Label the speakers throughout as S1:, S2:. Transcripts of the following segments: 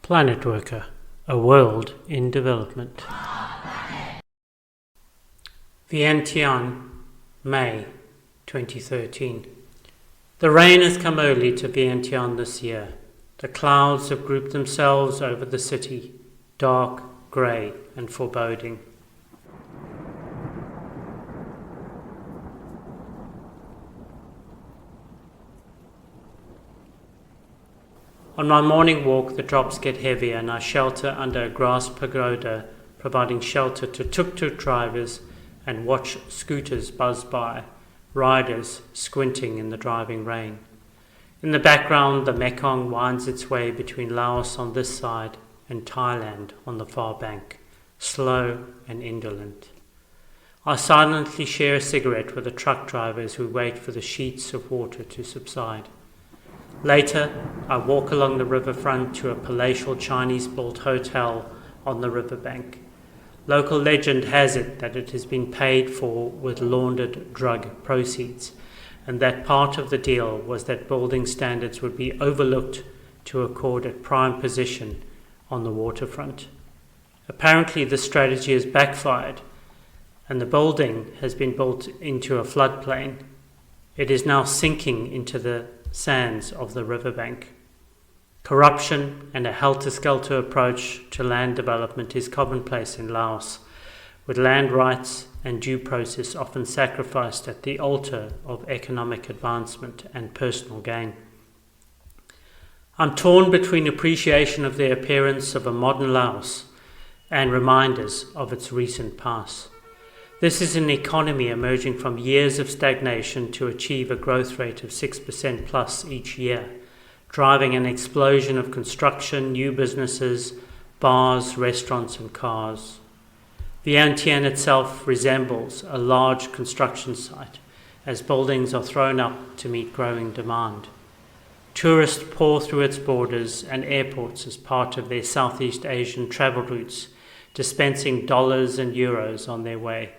S1: PlanetWorka, a world in development. Vientiane, May 2013. The rain has come early to Vientiane this year. The clouds have grouped themselves over the city, dark, grey and foreboding. On my morning walk, the drops get heavier and I shelter under a grass pagoda, providing shelter to tuk-tuk drivers and watch scooters buzz by, riders squinting in the driving rain. In the background, the Mekong winds its way between Laos on this side and Thailand on the far bank, slow and indolent. I silently share a cigarette with the truck drivers who wait for the sheets of water to subside. Later, I walk along the riverfront to a palatial Chinese-built hotel on the riverbank. Local legend has it that it has been paid for with laundered drug proceeds, and that part of the deal was that building standards would be overlooked to accord a prime position on the waterfront. Apparently, this strategy has backfired, and the building has been built into a floodplain. It is now sinking into the sands of the riverbank. Corruption and a helter-skelter approach to land development is commonplace in Laos, with land rights and due process often sacrificed at the altar of economic advancement and personal gain. I'm torn between appreciation of the appearance of a modern Laos and reminders of its recent past. This is an economy emerging from years of stagnation to achieve a growth rate of 6% plus each year, driving an explosion of construction, new businesses, bars, restaurants and cars. Vientiane itself resembles a large construction site as buildings are thrown up to meet growing demand. Tourists pour through its borders and airports as part of their Southeast Asian travel routes, dispensing dollars and euros on their way.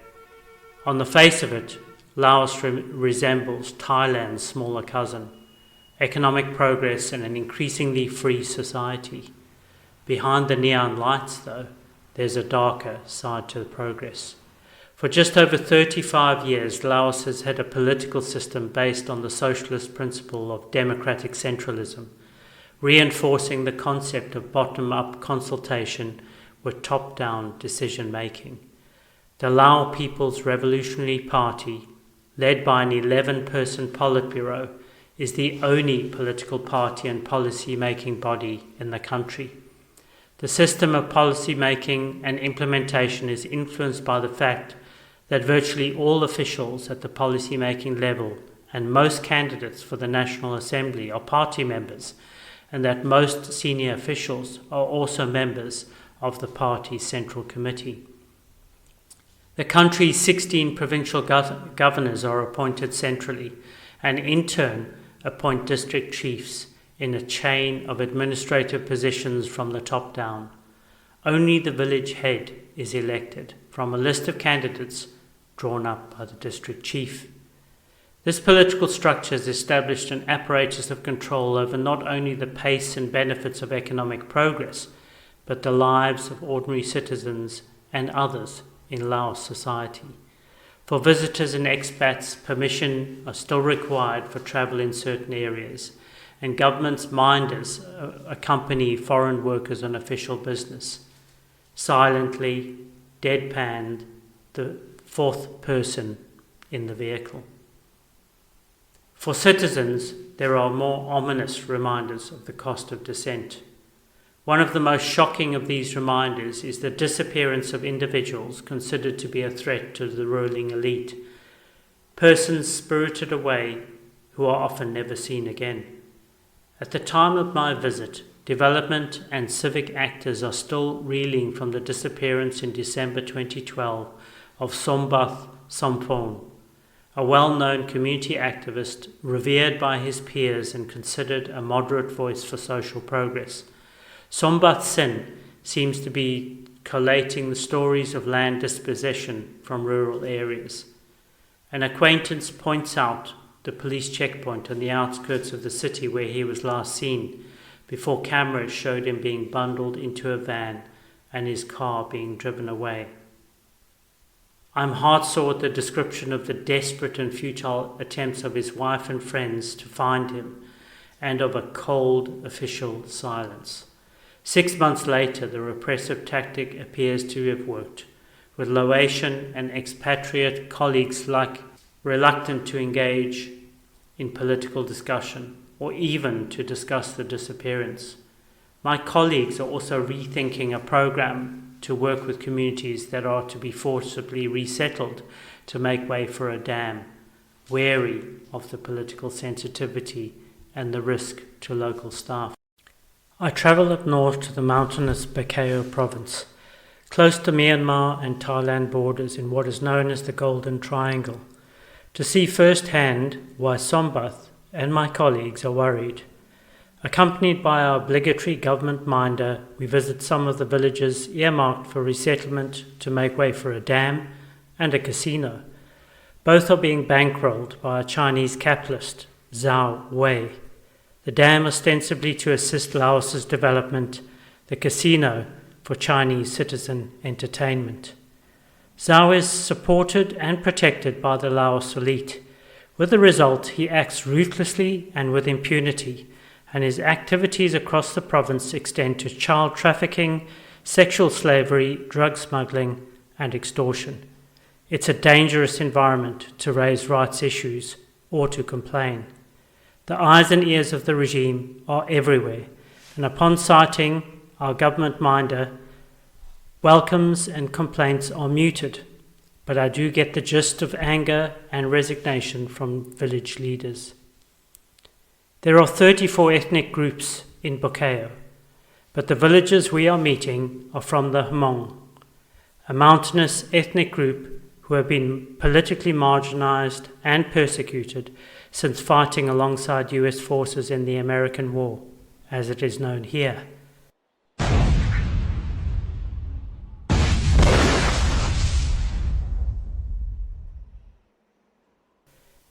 S1: On the face of it, Laos resembles Thailand's smaller cousin, economic progress and an increasingly free society. Behind the neon lights, though, there's a darker side to the progress. For just over 35 years, Laos has had a political system based on the socialist principle of democratic centralism, reinforcing the concept of bottom-up consultation with top-down decision-making. The Lao People's Revolutionary Party, led by an 11-person Politburo, is the only political party and policy-making body in the country. The system of policy-making and implementation is influenced by the fact that virtually all officials at the policy-making level and most candidates for the National Assembly are party members, and that most senior officials are also members of the party's Central Committee. The country's 16 provincial governors are appointed centrally and in turn appoint district chiefs in a chain of administrative positions from the top down. Only the village head is elected from a list of candidates drawn up by the district chief. This political structure has established an apparatus of control over not only the pace and benefits of economic progress, but the lives of ordinary citizens and others in Laos society. For visitors and expats, permission are still required for travel in certain areas, and government's minders accompany foreign workers on official business. Silently, deadpanned, the fourth person in the vehicle. For citizens, there are more ominous reminders of the cost of dissent. One of the most shocking of these reminders is the disappearance of individuals considered to be a threat to the ruling elite, persons spirited away who are often never seen again. At the time of my visit, development and civic actors are still reeling from the disappearance in December 2012 of Sombath Somphone, a well-known community activist revered by his peers and considered a moderate voice for social progress. Sombath Sin seems to be collating the stories of land dispossession from rural areas. An acquaintance points out the police checkpoint on the outskirts of the city where he was last seen, before cameras showed him being bundled into a van and his car being driven away. I'm heartsore at the description of the desperate and futile attempts of his wife and friends to find him, and of a cold official silence. 6 months later, the repressive tactic appears to have worked, with Laotian and expatriate colleagues reluctant to engage in political discussion, or even to discuss the disappearance. My colleagues are also rethinking a program to work with communities that are to be forcibly resettled to make way for a dam, wary of the political sensitivity and the risk to local staff. I travel up north to the mountainous Bokeo province, close to Myanmar and Thailand borders in what is known as the Golden Triangle, to see firsthand why Sombath and my colleagues are worried. Accompanied by our obligatory government minder, we visit some of the villages earmarked for resettlement to make way for a dam and a casino. Both are being bankrolled by a Chinese capitalist, Zhao Wei. The dam ostensibly to assist Laos's development, the casino for Chinese citizen entertainment. Zhao is supported and protected by the Laos elite. With the result, he acts ruthlessly and with impunity, and his activities across the province extend to child trafficking, sexual slavery, drug smuggling, and extortion. It's a dangerous environment to raise rights issues or to complain. The eyes and ears of the regime are everywhere, and upon sighting, our government minder, welcomes and complaints are muted, but I do get the gist of anger and resignation from village leaders. There are 34 ethnic groups in Bokeo, but the villagers we are meeting are from the Hmong, a mountainous ethnic group who have been politically marginalized and persecuted since fighting alongside US forces in the American War, as it is known here.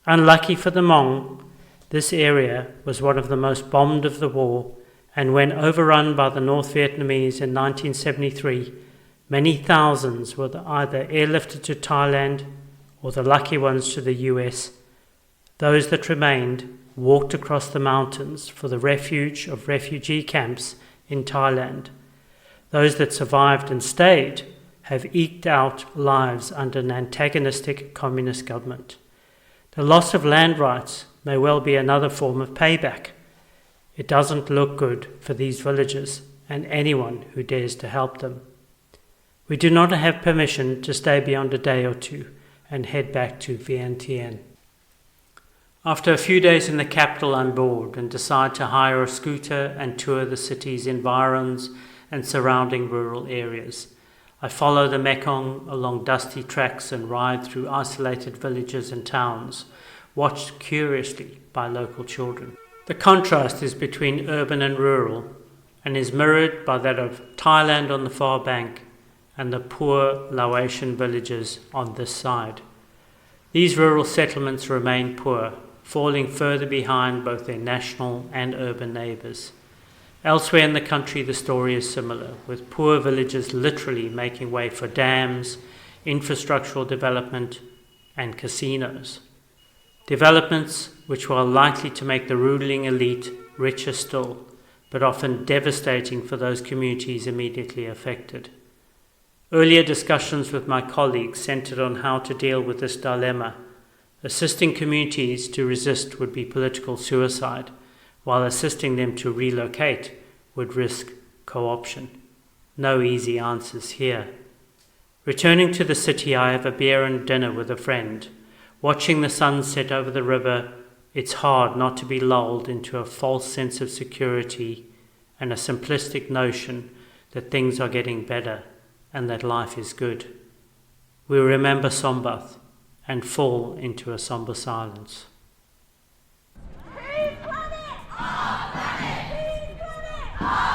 S1: Unlucky for the Hmong, this area was one of the most bombed of the war, and when overrun by the North Vietnamese in 1973, many thousands were either airlifted to Thailand or the lucky ones to the US. Those that remained walked across the mountains for the refuge of refugee camps in Thailand. Those that survived and stayed have eked out lives under an antagonistic communist government. The loss of land rights may well be another form of payback. It doesn't look good for these villagers and anyone who dares to help them. We do not have permission to stay beyond a day or two and head back to Vientiane. After a few days in the capital, I'm bored and decide to hire a scooter and tour the city's environs and surrounding rural areas. I follow the Mekong along dusty tracks and ride through isolated villages and towns, watched curiously by local children. The contrast is between urban and rural, and is mirrored by that of Thailand on the far bank and the poor Laotian villages on this side. These rural settlements remain poor, falling further behind both their national and urban neighbours. Elsewhere in the country, the story is similar, with poor villages literally making way for dams, infrastructural development, and casinos. Developments which were likely to make the ruling elite richer still, but often devastating for those communities immediately affected. Earlier discussions with my colleagues centered on how to deal with this dilemma. Assisting communities to resist would be political suicide, while assisting them to relocate would risk co-option. No easy answers here. Returning to the city, I have a beer and dinner with a friend. Watching the sun set over the river, it's hard not to be lulled into a false sense of security and a simplistic notion that things are getting better and that life is good. We remember Sombath and fall into a somber silence.
S2: Peace, planet! All planet! Peace, planet! All